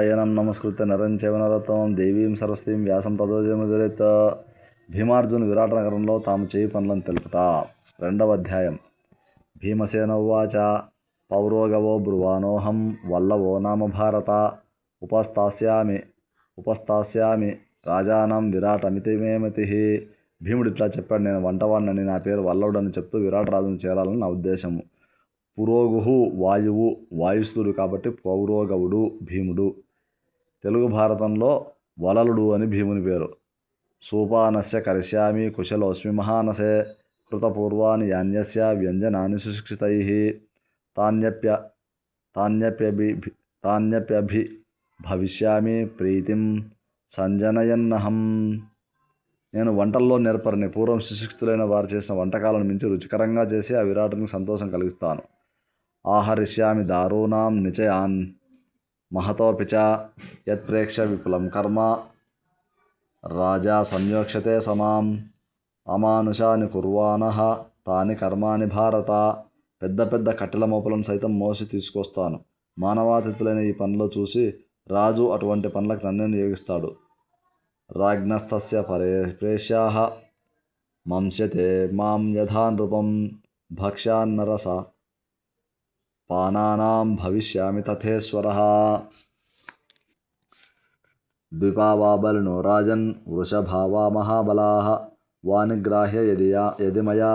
నారాయణం నమస్కృత్య నరం చైవ నరోత్తమం దేవీం సరస్వతీం వ్యాసం తతో జయముదీరయేత్. భీమార్జును విరాట నగరంలో తాము చేయి పనులను తెలుపుట. 2వ అధ్యాయం. భీమసేన ఉవాచ పౌరోగవో బ్రువానోహం వల్లవో నామ భారత ఉపస్థాస్యామి రాజానం విరాటమితి మే మతి. భీముడు ఇట్లా చెప్పాడు, నేను వంటవాడినని, నా పేరు వల్లవుడని చెప్తూ విరాట రాజును చేరాలని నా ఉద్దేశము. పురోగుహు వాయువు, వాయుస్థుడు కాబట్టి పౌరోగవుడు భీముడు. తెలుగు భారతంలో వలలుడు అని భీముని పేరు. సూపానస్య కరిష్యామి కుశలోస్మి మహానసే కృతపూర్వాని యాన్యస్య వ్యంజనాని సుశిక్షితై తాన్యప్యభి భవిష్యామి ప్రీతిం సంజనయన్నహం. నేను వంటల్లో నేర్పరిని. పూర్వం సుశిక్షితులైన వారు చేసిన వంటకాలను మించి రుచికరంగా చేసి ఆ విరాటునికి సంతోషం కలిగిస్తాను. ఆహరిష్యామి దారూణాం నిచయాన్ మహతోపి చ యత్ప్రేక్ష విపులం కర్మ రాజా సంయోక్షతే సమాం అమానుషాని కుర్వాణః తాని కర్మాని భారత. పెద్ద పెద్ద కట్టెల మోపులను సైతం మోసి తీసుకొస్తాను. మానవాతీతులైన ఈ పనులు చూసి రాజు అటువంటి పనులకు నన్నే నియోగిస్తాడు. రాజ్ఞస్తస్య ప్రేష్యాః మంస్యతే మాం యథా నృపం భక్ష్యాన్నరస పానానాం భవిష్యామి తథేశ్వరః. ద్విపావా బలినో రాజన్ వృషభావా మహాబలాః వానిగ్రాహ్య యది మయా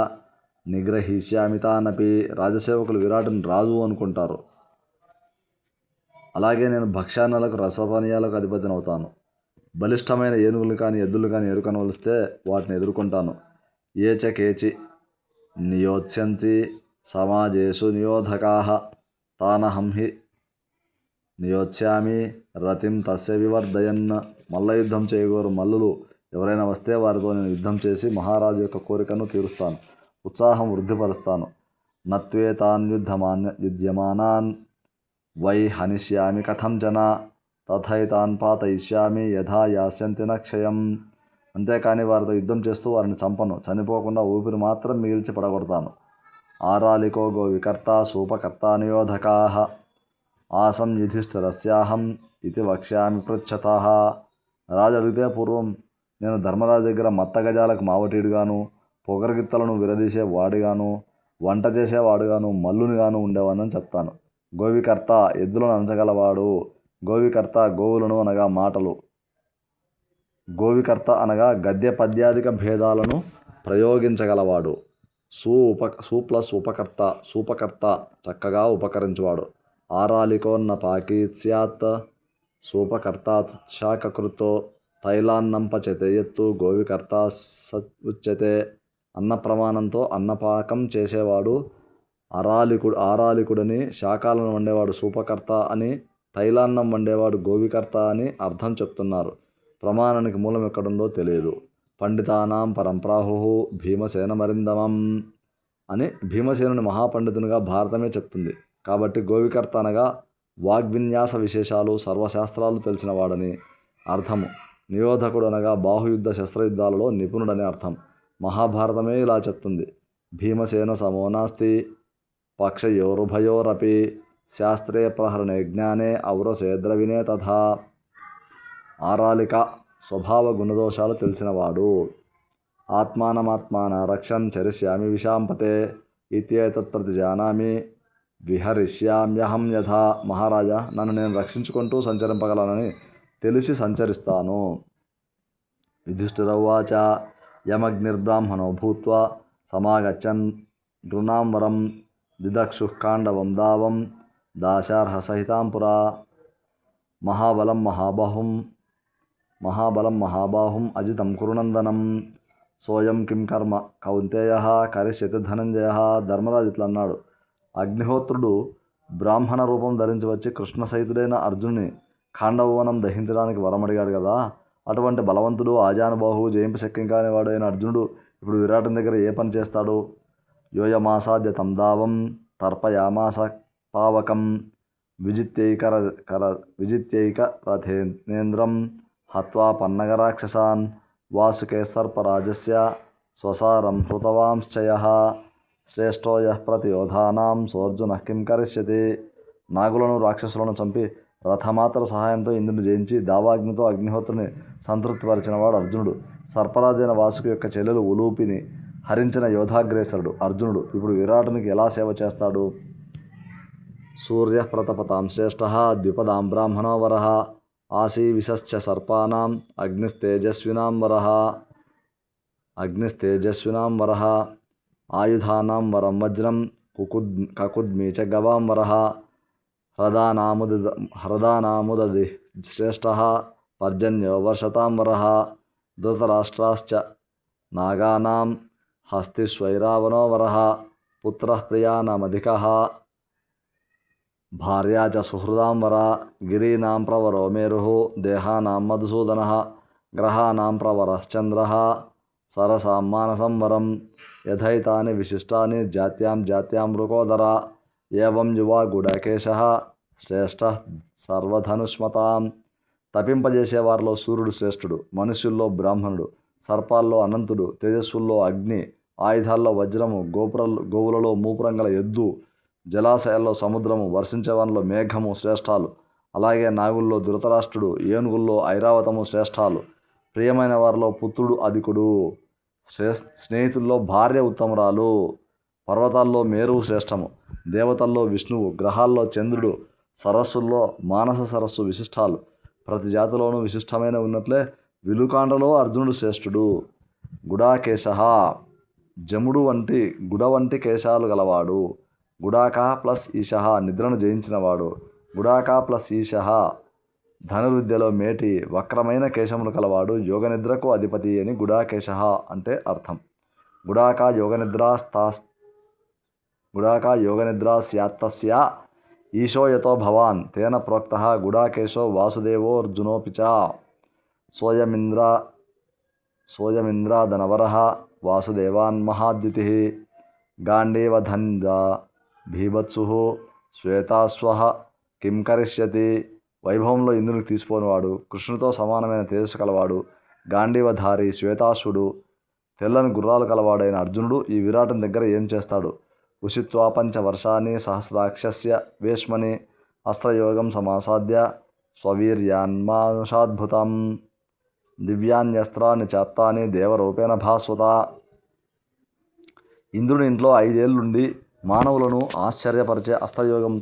నిగ్రహిష్యామి తానపి. రాజసేవకులు విరాటుని రాజు అనుకుంటారు. అలాగే నేను భక్ష్యాన్నలకు రసపానీయాలకు అధిపతినవుతాను. బలిష్టమైన ఏనుగులు కానీ ఎద్దులు కానీ ఎరుకనవలిస్తే వాటిని ఎదుర్కొంటాను. ఏచ కేచి నియోత్స్యంతి సమాజేషు నియోధకాః తానహం హి నియోత్స్యామి రతిం తస్య వివర్ధయన్. మల్ల యుద్ధం చేయగోరు మల్లులు ఎవరైనా వస్తే వారితో నేను యుద్ధం చేసి మహారాజు యొక్క కోరికను తీరుస్తాను, ఉత్సాహం వృద్ధిపరుస్తాను. నత్వేతాన్యుధ్యమానాన్ వై హనిష్యామి కథం జన తథైతాన్ పాతయిష్యామి యథా యాస్యంతి నక్షయం. అంతేకాని వారితో యుద్ధం చేస్తూ వారిని చంపను, చనిపోకుండా ఊపిరి మాత్రం మిగిల్చి పడగొడతాను. ఆరాలికో గోవికర్త సూపకర్త నియోధకాః ఆసం యుధిష్ఠిరస్యాహం ఇది వక్ష్యామి పృచ్ఛతః. రాజు అడిగితే పూర్వం నేను ధర్మరాజు దగ్గర మత్తగజాలకు మావటీడుగాను, పొగరగిత్తలను విరదీసే వాడిగాను, వంట చేసేవాడుగాను, మల్లునిగాను ఉండేవానని చెప్తాను. గోవికర్త ఎద్దులను అంచగలవాడు. గోవికర్త గోవులను అనగా మాటలు. గోవికర్త అనగా గద్య పద్యాదిక భేదాలను ప్రయోగించగలవాడు. సూప్లస్ ఉపకర్త, సూపకర్త చక్కగా ఉపకరించువాడు. ఆరాలికోన్న పాకీత్ స్యాత్ సూపకర్త శాకకృతో తైలాన్నం పచతే ఎత్తు గోవికర్త ఉచ్యతే. అన్న ప్రమాణంతో అన్నపాకం చేసేవాడు ఆరాలికుడని, శాకాలను వండేవాడు సూపకర్త అని, తైలాన్నం వండేవాడు గోవికర్త అని అర్థం చెప్తున్నారు. ప్రమాణానికి మూలం ఎక్కడుందో తెలియదు. పండితానాం పరంప్రాహు భీమసేనమరిందమం అని భీమసేనుని మహాపండితునిగా భారతమే చెప్తుంది. కాబట్టి గోవికర్త అనగా వాగ్విన్యాస విశేషాలు, సర్వశాస్త్రాలు తెలిసినవాడని అర్థము. నియోధకుడు అనగా బాహుయుద్ధ శస్త్రయుద్ధాలలో నిపుణుడని అర్థం. మహాభారతమే ఇలా చెప్తుంది. భీమసేన సమో నాస్తి పక్షయోరుభయోరపి శాస్త్రే ప్రహరణే జ్ఞానే ఔరసేద్రవినే తథా. ఆరాలిక స్వభావ గుణదోషాలు తెలిసినవాడు. ఆత్మానమాత్మాన రక్షన్ చరిష్యామి విశాంపతే ఇత్యేతత్ ప్రతిజానామి విహరిష్యామ్యహం యథా. మహారాజా, నన్ను నేను రక్షించుకుంటూ సంచరింపగలనని తెలిసి సంచరిస్తాను. యుధిష్ఠిరౌవాచ యమగ్నిర్బ్రాహ్మణో భూత్వా సమాగచ్చన్ నృణాం వరం దిదక్షుః కాండవం దావం దాశార్హసహితాం పురా. మహాబలం మహాబాహుం అజితం కురునందనం సోయం కిం కర్మ కౌంతేయః కరిష్యతి ధనంజయః. ధర్మరాజు ఇట్లా అన్నాడు. అగ్నిహోత్రుడు బ్రాహ్మణ రూపం ధరించి వచ్చి కృష్ణసహితుడైన అర్జునుని ఖాండవవనం దహించడానికి వరం అడిగాడు కదా. అటువంటి బలవంతుడు ఆజానుబాహు జయింపశక్యం కాని వాడైన అర్జునుడు ఇప్పుడు విరాటుని దగ్గర ఏ పని చేస్తాడు? యోయమాసాద్య తం దావం తర్పయామాస పావకం విజిత్యైక రథేంద్రం హత్వా పన్నగరాక్షసాన్ వాసుకే సర్పరాజస్య స్వసారం హృతవాంశ్చయః శ్రేష్టో యః ప్రతియోధానాం సోర్జునః కిం కరిష్యతి. నాగులను రాక్షసులను చంపి రథమాత్ర సహాయంతో ఇంద్రుని జయించి దావాగ్నితో అగ్నిహోత్రుని సంతృప్తిపరిచినవాడు అర్జునుడు. సర్పరాజైన వాసుకి యొక్క చెల్లెలు ఉలూపిని హరించిన యోధాగ్రేసరుడు అర్జునుడు. ఇప్పుడు విరాటునికి ఎలా సేవ చేస్తాడు? సూర్య ప్రతపతాం శ్రేష్ఠ ద్విపదాం బ్రాహ్మణో వరః ఆసీ విశశ్చ సర్పానాం అగ్నిస్తేజస్వినాం వరః ఆయుధానాం వరం వజ్రం కకుద్మీ చ గవాం వరః హ్రదానాముదది శ్రేష్ఠ పర్జన్యో వర్షతాం వరః ధృతరాష్ట్రాశ్చ నాగానాం హస్తిస్వైరావణో వరః పుత్రః ప్రియానామధికః భార్యా చ సుహృదాం వరా గిరీనాం ప్రవరో మేరుః దేహానాం మధుసూదనః గ్రహానాం ప్రవరశ్చంద్రః సరసాం మానసం వరం యథైతాని విశిష్టాని జాత్యాం మృకోదరా ఏవం యువా గుడాకేశః శ్రేష్ఠః సర్వధనుష్మతాం. తపింపజేసేవారిలో సూర్యుడు శ్రేష్ఠుడు, మనుష్యుల్లో బ్రాహ్మణుడు, సర్పాల్లో అనంతుడు, తేజస్సుల్లో అగ్ని, ఆయుధాల్లో వజ్రము, గోవులలో మూపురంగల ఎద్దు, జలాశయాల్లో సముద్రము, వర్షించేవారిలో మేఘము శ్రేష్ఠాలు. అలాగే నాగుల్లో ధృతరాష్ట్రుడు, ఏనుగుల్లో ఐరావతము శ్రేష్ఠాలు. ప్రియమైన వారిలో పుత్రుడు అధికుడు, స్నేహితుల్లో భార్య ఉత్తమురాలు, పర్వతాల్లో మేరువు శ్రేష్టము, దేవతల్లో విష్ణువు, గ్రహాల్లో చంద్రుడు, సరస్సుల్లో మానస సరస్సు విశిష్టాలు. ప్రతి జాతిలోనూ విశిష్టమైన ఉన్నట్లే విలుకాండలో అర్జునుడు శ్రేష్ఠుడు. గుడాకేశః జముడు వంటి గుడ వంటి కేశాలు గలవాడు. గుడాక ప్లస్ ఈశః నిద్రను జయించినవాడు. గుడాక ప్లస్ ఈశః ధనుర్విద్యలో మేటి వక్రమైన కేశములు కలవాడు, యోగనిద్రకు అధిపతి అని గుడాకేశః అంటే అర్థం. గుడాక యోగనిద్రాస్యాత్తస్య ఈశో యతో భవాన్ తేన ప్రోక్తః గుడాకేశో వాసుదేవోర్జునోపి చ సోయమింద్రాదనవరః వాసుదేవాన్ మహాద్యుతిః గాండీవధన్యా భీభత్సుః శ్వేతాశ్వః కిం కరిష్యతి. వైభవంలో ఇంద్రునికి తీసిపోనివాడు, కృష్ణుతో సమానమైన తేజస్సు కలవాడు, గాంధీవధారి శ్వేతాశ్వుడు, తెల్లని గుర్రాలు కలవాడైన అర్జునుడు ఈ విరాటుని దగ్గర ఏం చేస్తాడు? ఉషిత్వా పంచవర్షాన్ని సహస్రాక్షస్య వేష్మని అస్త్రయోగం సమాసాద్య స్వవీర్యాన్మానుషాద్భుతం దివ్యాన్యస్త్రాన్ని చాప్తాని దేవరూపేణ భాస్వత. ఇంద్రుని ఇంట్లో 5 ఏళ్లుండి మానవులను ఆశ్చర్యపరిచే అస్త్రయోగం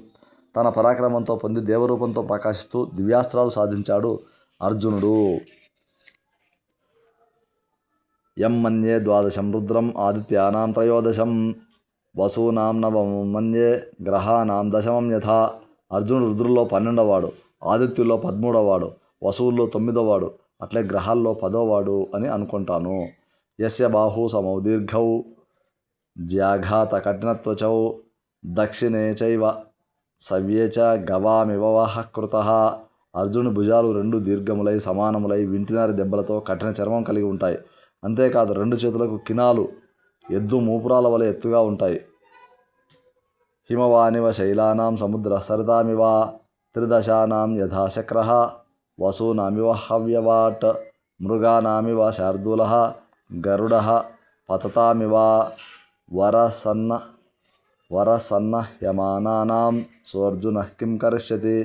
తన పరాక్రమంతో పొంది దేవరూపంతో ప్రకాశిస్తూ దివ్యాస్త్రాలు సాధించాడు అర్జునుడు. యం మన్యే ద్వాదశం రుద్రం ఆదిత్యానాం త్రయోదశం వసూనాం నవమం మన్యే గ్రహానాం దశమం యథా. అర్జునుడు రుద్రుల్లో 12వాడు, ఆదిత్యుల్లో 13వాడు, వసువుల్లో 9వాడు, అట్లే గ్రహాల్లో 10వాడు అని అనుకుంటాను. యస్య బాహు సమౌ దీర్ఘౌ జ్యాఘాత కఠినత్వచౌ దక్షిణే చైవ సవ్యే చ గవామివ కృతః. అర్జునుడి భుజాలు 2 దీర్ఘములై సమానములై వింటినారి దెబ్బలతో కఠిన చర్మం కలిగి ఉంటాయి. అంతేకాదు 2 చేతులకు కినాలు ఎద్దు మూపురాల వలె ఎత్తుగా ఉంటాయి. హిమవానివ శైలానాం సముద్ర సరితామివ త్రిదశానాం యథాశక్రః వసూనామివ హవ్యవాట్ మృగానామివ శార్దూలః గరుడః పతతామివ వరసన్నహ్యమానానాం సోర్జునః కిం కరిష్యతి.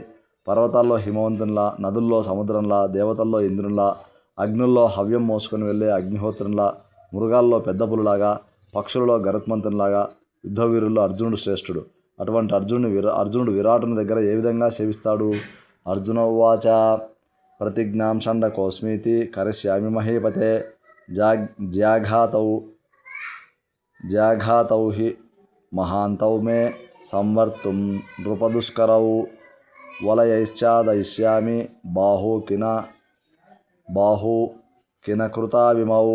పర్వతాల్లో హిమవంతునిలా, నదుల్లో సముద్రంలా, దేవతల్లో ఇంద్రునిలా, అగ్నుల్లో హవ్యం మోసుకొని వెళ్ళే అగ్నిహోత్రునిలా, మృగాల్లో పెద్ద పులులాగా, పక్షులలో గరుత్మంతునిలాగా, యుద్ధవీరుల్లో అర్జునుడు శ్రేష్ఠుడు. అటువంటి అర్జునుడు విరాటుని దగ్గర ఏ విధంగా సేవిస్తాడు? అర్జున ఉవాచ ప్రతిజ్ఞాం షండకోస్మీతి కరిష్యామి మహీపతే జ్యాఘాతౌ హి మహాంతౌ మే సంవర్తుం నృపదుష్కరౌ వలయైశ్చాదయిష్యామి బాహు కినకృతావిమౌ.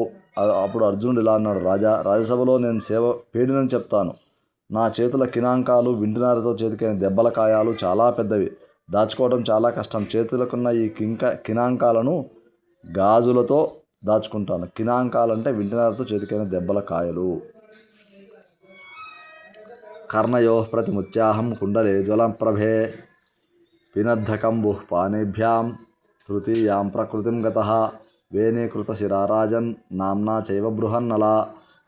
అప్పుడు అర్జునుడు ఇలా అన్నాడు, రాజసభలో నేను సేవ పేడినని చెప్తాను. నా చేతుల కినాంకాలు వింటినారితో చేతికైన దెబ్బల కాయాలు చాలా పెద్దవి, దాచుకోవడం చాలా కష్టం. చేతులకున్న ఈ కినాంకాలను గాజులతో దాచుకుంటాను. కినాంకాలంటే వింటినారితో చేతికైన దెబ్బల కాయలు. కర్ణయో ప్రతిముత్యాహం కుండలే జ్వలప్రభే పినద్ధకంబుః పాణిభ్యాం తృతీయాం ప్రకృతిం గతః వేణీకృతశిరా రాజన్ నామ్నా చైవ బృహన్నలా.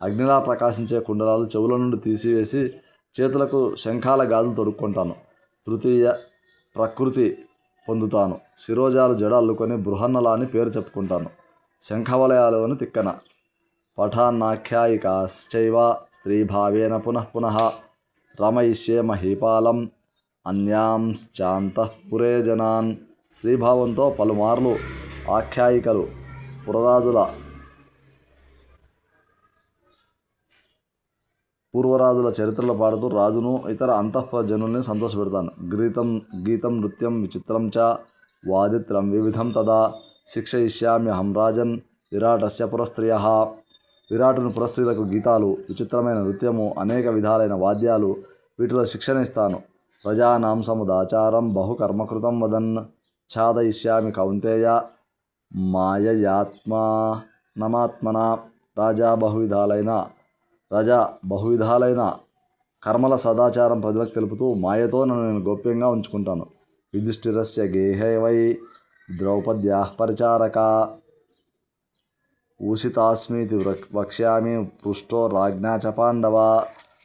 అగ్నిలా ప్రకాశించే కుండలాలు చెవుల నుండి తీసివేసి చేతులకు శంఖాల గాజులు తొడుక్కుంటాను. తృతీయ ప్రకృతి పొందుతాను. శిరోజాలు జడ అల్లుకొని బృహన్నల అని పేరు చెప్పుకుంటాను. శంఖవలయాలు అని తిక్కన. పఠాన్నాఖ్యాయికాశ్చైవ స్త్రీభావేన పునః పునః రమయిష్యే మహీపాలం అన్యాంశ్చాంతఃపురే జనాన్. స్త్రీభావంతో పలుమార్లు ఆఖ్యాయికలు పూర్వరాజుల చరిత్రలు పాడుతూ రాజును ఇతర అంతఃపుర జనుల్ని సంతోషపెడతాను. గీతం నృత్యం విచిత్రం చ వాదిత్రం వివిధం తదా శిక్షయిష్యామ్యహం రాజన్ విరాటస్య పురస్త్రియః. విరాటును పురస్త్రీలకు గీతాలు, విచిత్రమైన నృత్యము, అనేక విధాలైన వాద్యాలు, వీటిలో శిక్షణ ఇస్తాను. ప్రజానాం సముదాచారం బహుకర్మకృతం వదన్ ఛాదయిష్యామి కౌంతేయ మాయయాత్మానమాత్మన. రాజా బహువిధాలైన కర్మల సదాచారం ప్రజలకు తెలుపుతూ మాయతో నన్ను నేను గోప్యంగా ఉంచుకుంటాను. యుధిష్ఠిరస్య గేహే వై ద్రౌపద్యాః పరిచారక ఊషితాస్మీతి వక్ష్యామి పృష్టో రాజ్ఞా చ పాండవ.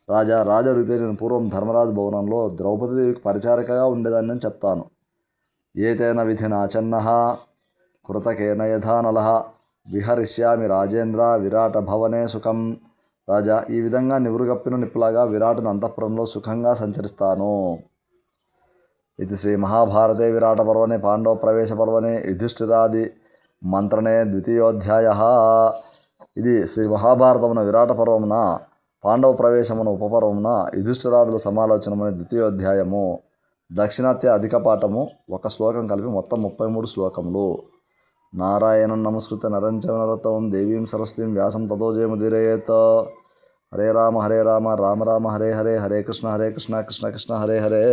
రాజు అడిగితే నేను పూర్వం ధర్మరాజు భవనంలో ద్రౌపదీదేవికి పరిచారకగా ఉండేదాన్ని అని చెప్తాను. ఏతేన విధినాచన్నః కృతకేన యథానలః విహరిష్యామి రాజేంద్ర విరాట భవనే సుఖం. రాజా, ఈ విధంగా నివురుగప్పిన నిప్పులాగా విరాటుని అంతఃపురంలో సుఖంగా సంచరిస్తాను. ఇది శ్రీ మహాభారతే విరాట పర్వణే పాండవ ప్రవేశ పర్వణే యుధిష్ఠిరాది మంత్రణే ద్వితీయోధ్యాయః. ఇది శ్రీ మహాభారతమున విరాట పర్వమున పాండవ ప్రవేశమున ఉపపర్వమున యుధిష్ఠిరాదుల సమాలోచనమనే ద్వితీయోధ్యాయము. దక్షిణాత్య అధిక పాఠము, ఒక శ్లోకం కలిపి మొత్తం 33 శ్లోకములు. నారాయణం నమస్కృత్య నరం చైవ నరోత్తమం దేవీం సరస్వతీం వ్యాసం తతో జయముదీరయేత్. హరే రామ రామ రామ హరే హరే, హరే కృష్ణ కృష్ణ కృష్ణ హరే హరే.